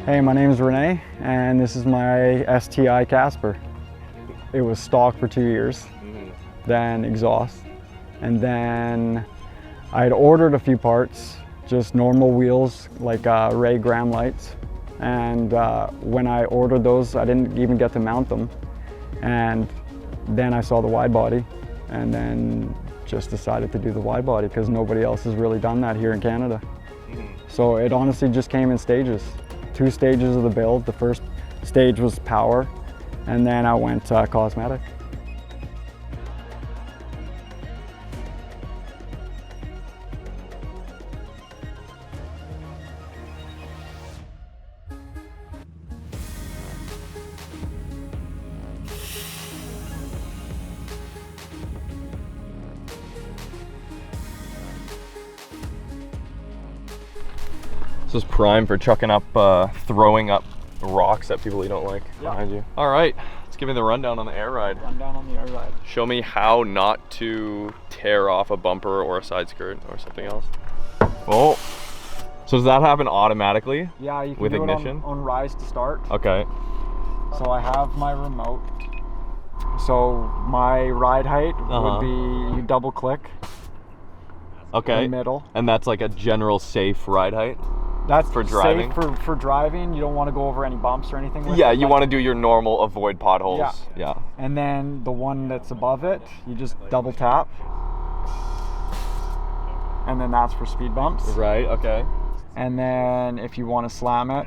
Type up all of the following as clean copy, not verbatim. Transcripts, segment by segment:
Hey, my name is Renee, and this is my STI Casper. It was stock for 2 years, then exhaust, and then I had ordered a few parts, just normal wheels like Ray Graham lights, and when I ordered those, I didn't even get to mount them, and then I saw the wide body, and then just decided to do the wide body because nobody else has really done that here in Canada. So it honestly just came in stages. 2 stages of the build. The first stage was power, and then I went cosmetic. This is prime for chucking up, throwing up rocks at people you don't like behind you. All right, let's give me the rundown on the air ride. Rundown on the air ride. Show me how not to tear off a bumper or a side skirt or something else. Oh, so does that happen automatically? Yeah, you can with do ignition? it on rise to start. Okay. So I have my remote. So my ride height would be, you double click. Okay. In the middle. And that's like a general safe ride height? That's for driving. Safe for driving. You don't want to go over any bumps or anything with yeah, it. You want to do your normal avoid potholes. Yeah. And then the one that's above it, you just double tap. And then that's for speed bumps. Right, okay. And then if you want to slam it,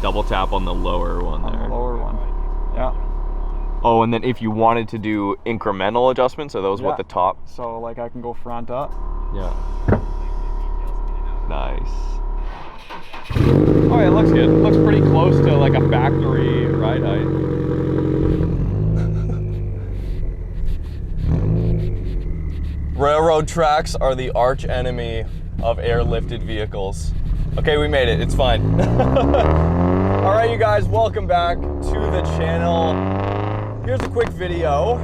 double tap on the lower one there. On the lower one. Yeah. Oh, and then if you wanted to do incremental adjustments, are those what the top? So like I can go front up. Yeah. Nice. Oh, yeah, it looks good. It looks pretty close to like a factory ride height. Railroad tracks are the arch enemy of airlifted vehicles. Okay, we made it. It's fine. All right, you guys, welcome back to the channel. Here's a quick video.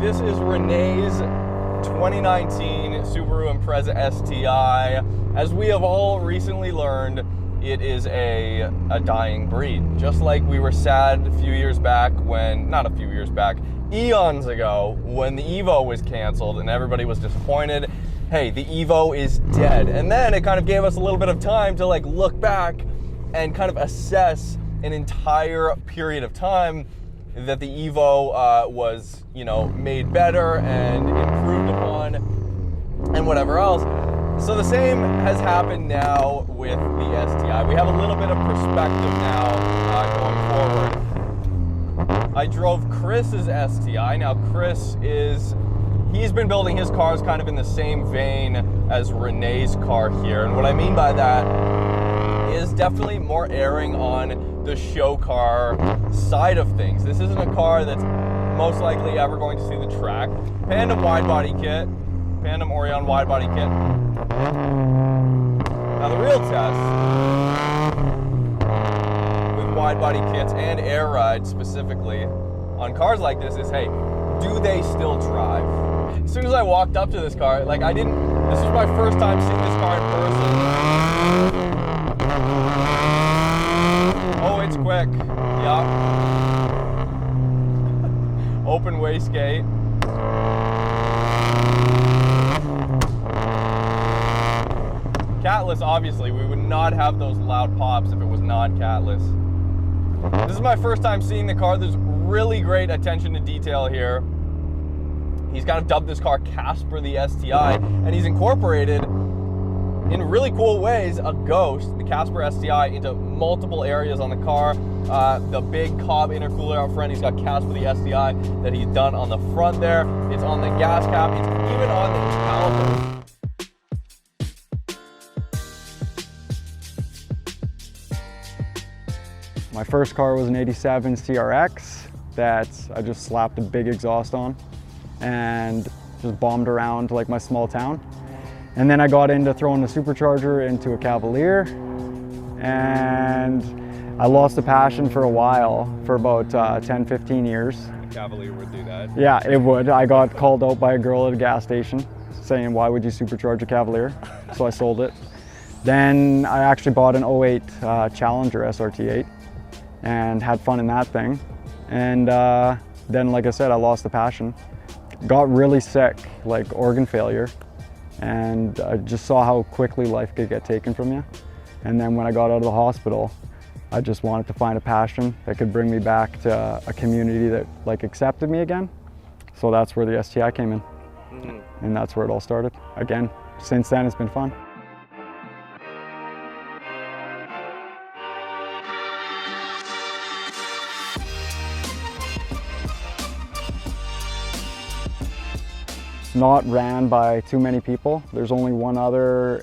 This is Renee's 2019 Subaru Impreza STI. As we have all recently learned, it is a dying breed. Just like we were sad a few years back when, not a few years back, eons ago, when the Evo was canceled and everybody was disappointed. Hey, the Evo is dead. And then it kind of gave us a little bit of time to like look back and kind of assess an entire period of time that the Evo was, you know, made better and improved upon and whatever else. So the same has happened now with the STI. We have a little bit of perspective now going forward. I drove Chris's STI. Now Chris he's been building his cars kind of in the same vein as Renee's car here. And what I mean by that is definitely more erring on the show car side of things. This isn't a car that's most likely ever going to see the track. Pandem wide body kit, Pandem Oiram wide body kit. Now the real test with wide body kits and air rides specifically on cars like this is, hey, do they still drive? As soon as I walked up to this car, like this was my first time seeing this car in person. Oh, it's quick. Yeah. Open wastegate. Catless, obviously, we would not have those loud pops if it was not catless. This is my first time seeing the car. There's really great attention to detail here. He's kind of dubbed this car Casper the STI, and he's incorporated in really cool ways a Ghost, the Casper STI, into multiple areas on the car. The big COBB intercooler out front, he's got Casper the STI that he's done on the front there. It's on the gas cap, it's even on the caliper. My first car was an 87 CRX that I just slapped a big exhaust on and just bombed around like my small town. And then I got into throwing a supercharger into a Cavalier, and I lost the passion for a while, for about 10-15 years. A Cavalier would do that? Yeah, it would. I got called out by a girl at a gas station saying, why would you supercharge a Cavalier? So I sold it. Then I actually bought an 08 Challenger SRT8 and had fun in that thing. And then, like I said, I lost the passion. Got really sick, like organ failure. And I just saw how quickly life could get taken from you. And then when I got out of the hospital, I just wanted to find a passion that could bring me back to a community that like accepted me again. So that's where the STI came in. And that's where it all started. Again, since then it's been fun. Not ran by too many people. There's only one other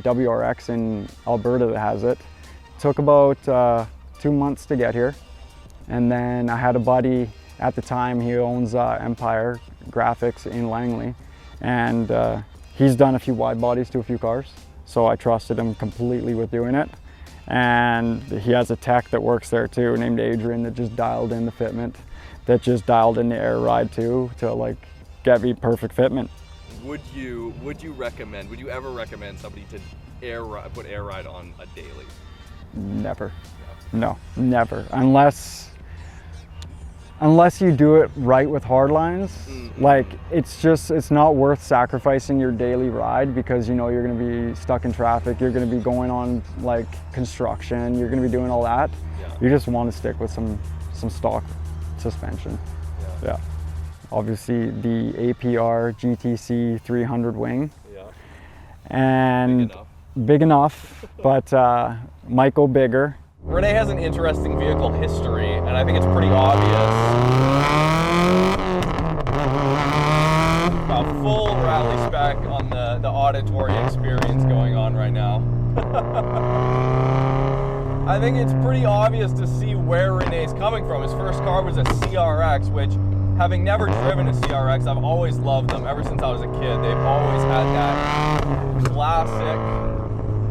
WRX in Alberta that has it. Took about 2 months to get here. And then I had a buddy at the time, he owns Empire Graphics in Langley. And he's done a few wide bodies to a few cars. So I trusted him completely with doing it. And he has a tech that works there too, named Adrian, that just dialed in the fitment, that just dialed in the air ride too, to like get me perfect fitment. Would you ever recommend somebody to put air ride on a daily? Never. No, never. Unless you do it right with hard lines. Like it's not worth sacrificing your daily ride because you know you're going to be stuck in traffic, you're going to be going on like construction, you're going to be doing all that. You just want to stick with some stock suspension. Yeah. Obviously the APR GTC 300 wing. And big enough, but might go bigger. Rene has an interesting vehicle history, and I think it's pretty obvious. A full rally spec on the auditory experience going on right now. I think it's pretty obvious to see where Rene's coming from. His first car was a CRX, which, having never driven a CRX, I've always loved them ever since I was a kid. They've always had that classic,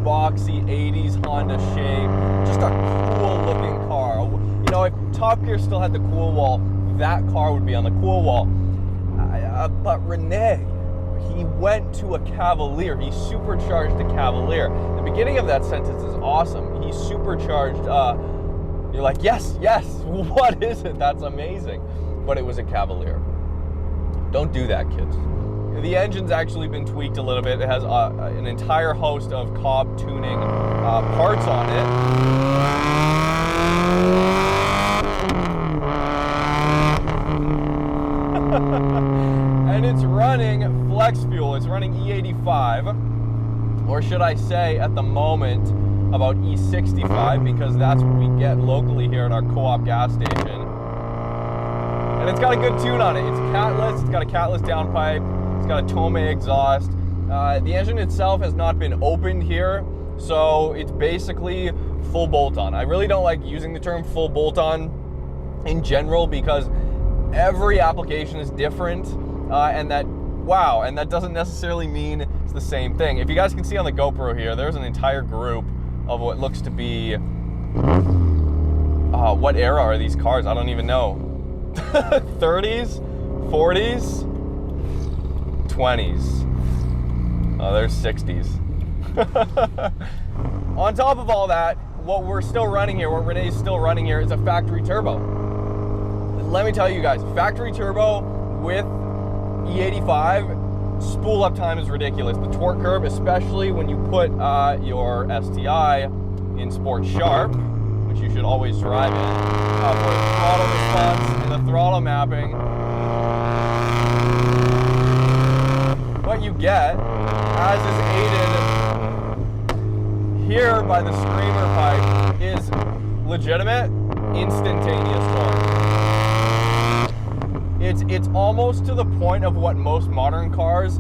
boxy 80s Honda shape. Just a cool looking car. You know, if Top Gear still had the cool wall, that car would be on the cool wall. But Rene, he went to a Cavalier. He supercharged a Cavalier. The beginning of that sentence is awesome. He supercharged, you're like, yes, what is it? That's amazing. But it was a Cavalier. Don't do that, kids. The engine's actually been tweaked a little bit. It has an entire host of COBB tuning parts on it. And it's running flex fuel. It's running E85, or should I say at the moment about E65, because that's what we get locally here at our co-op gas station. And it's got a good tune on it. It's catless, it's got a catless downpipe, it's got a Tomei exhaust. The engine itself has not been opened here, so it's basically full bolt-on. I really don't like using the term full bolt-on in general because every application is different, and that doesn't necessarily mean it's the same thing. If you guys can see on the GoPro here, there's an entire group of what looks to be, what era are these cars? I don't even know. 30s, 40s, 20s. Oh, there's 60s. On top of all that, what we're still running here, what Rene's still running here, is a factory turbo. Let me tell you guys, factory turbo with E85, spool up time is ridiculous. The torque curve, especially when you put your STI in Sport Sharp, which you should always drive in, for throttle response and the throttle mapping, what you get, as is aided here by the screamer pipe, is legitimate, instantaneous torque. It's almost to the point of what most modern cars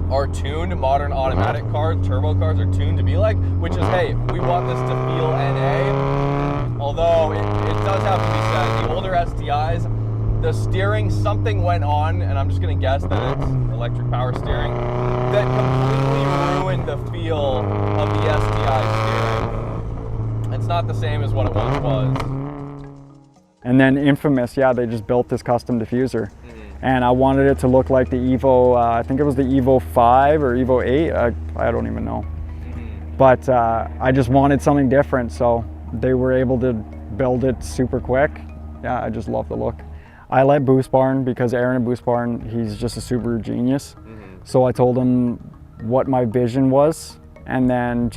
are tuned, modern automatic cars, turbo cars are tuned to be like, which is, hey, we want this to feel NA. Although it does have to be said, the older STIs, the steering, something went on, and I'm just gonna guess that it's electric power steering, that completely ruined the feel of the STI steering. It's not the same as what it once was. And then infamous, yeah, they just built this custom diffuser. And I wanted it to look like the Evo, I think it was the Evo 5 or Evo 8, I don't even know. But I just wanted something different, so they were able to build it super quick. Yeah, I just love the look. I let Boost Barn, because Aaron at Boost Barn, he's just a Subaru genius. So I told him what my vision was, and then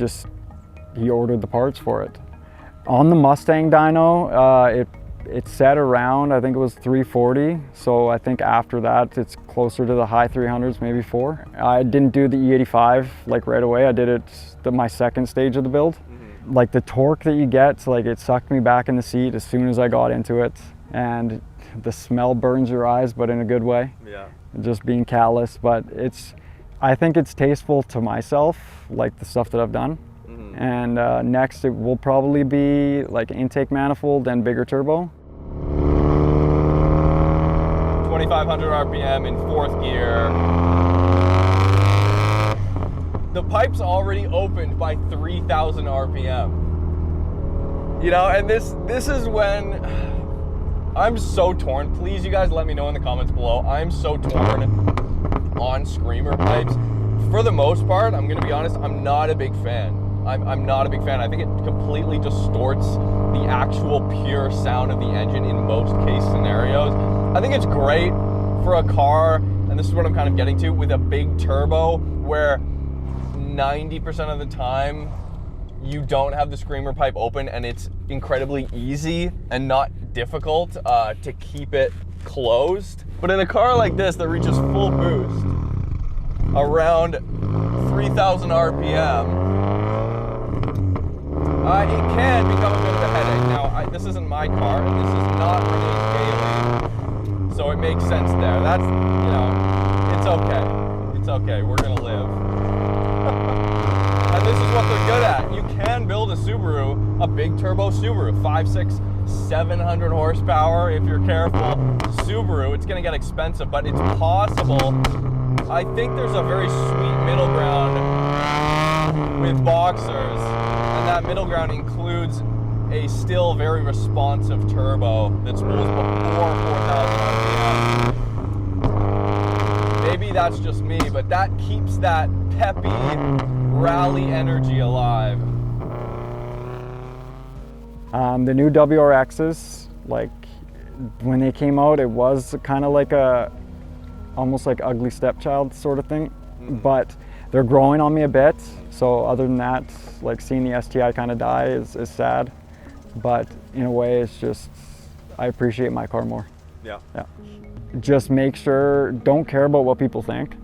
he ordered the parts for it. On the Mustang dyno, it set around, I think it was 340. So I think after that, it's closer to the high 300s, maybe 4. I didn't do the E85 like right away. I did it my second stage of the build. Like the torque that you get, like it sucked me back in the seat as soon as I got into it. And the smell burns your eyes, but in a good way. Yeah. Just being callous, but I think it's tasteful to myself, like the stuff that I've done. And next it will probably be like intake manifold and bigger turbo. 2,500 RPM in 4th gear. The pipe's already opened by 3,000 RPM. You know, and this is when I'm so torn. Please, you guys let me know in the comments below. I'm so torn on screamer pipes. For the most part, I'm gonna be honest, I'm not a big fan. I'm not a big fan. I think it completely distorts the actual pure sound of the engine in most case scenarios. I think it's great for a car, and this is what I'm kind of getting to, with a big turbo where 90% of the time you don't have the screamer pipe open and it's incredibly easy and not difficult to keep it closed. But in a car like this that reaches full boost around 3,000 RPM, it can become a bit of a headache. Now, this isn't my car, and this is not Renee's Daily, so it makes sense there. That's, you know, it's okay. It's okay, we're gonna live. And this is what they're good at. You can build a Subaru, a big turbo Subaru, 5, 6, 700 horsepower if you're careful. Subaru, it's gonna get expensive, but it's possible. I think there's a very sweet middle ground with Boxers, and that middle ground includes a still very responsive turbo that spools before 4,000 RPM. Maybe that's just me, but that keeps that peppy rally energy alive. The new WRXs, like when they came out, it was kind of like almost like ugly stepchild sort of thing, but they're growing on me a bit. So other than that, like seeing the STI kind of die is sad, but in a way it's just, I appreciate my car more. Yeah. Just make sure, don't care about what people think.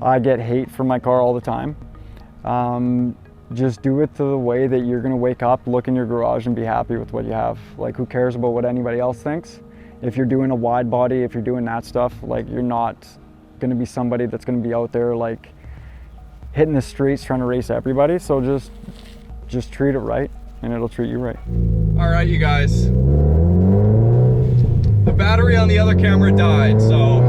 I get hate for my car all the time. Just do it to the way that you're gonna wake up, look in your garage and be happy with what you have. Like, who cares about what anybody else thinks? If you're doing a wide body, if you're doing that stuff, like, you're not gonna be somebody that's gonna be out there like hitting the streets trying to race everybody. So just treat it right and it'll treat you right. All right, you guys. The battery on the other camera died, so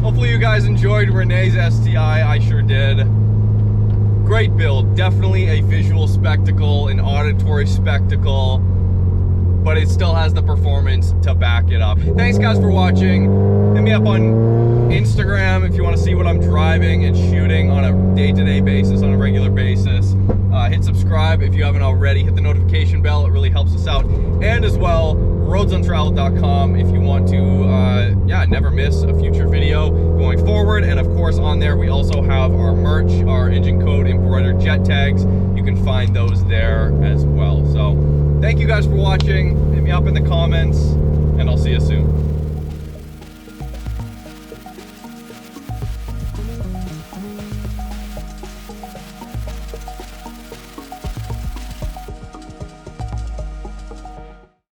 hopefully you guys enjoyed Renee's STI. I sure did. Great build, definitely a visual spectacle, an auditory spectacle, but it still has the performance to back it up. Thanks guys for watching. Hit me up on Instagram if you want to see what I'm driving and shooting on a day-to-day basis, on a regular basis. Hit subscribe if you haven't already. Hit the notification bell, it really helps us out. And as well, roadsuntraveled.com if you want to never miss a future video going forward. And of course on there we also have our merch, our engine code embroidered jet tags. You can find those there as well. So thank you guys for watching. Hit me up in the comments and I'll see you soon.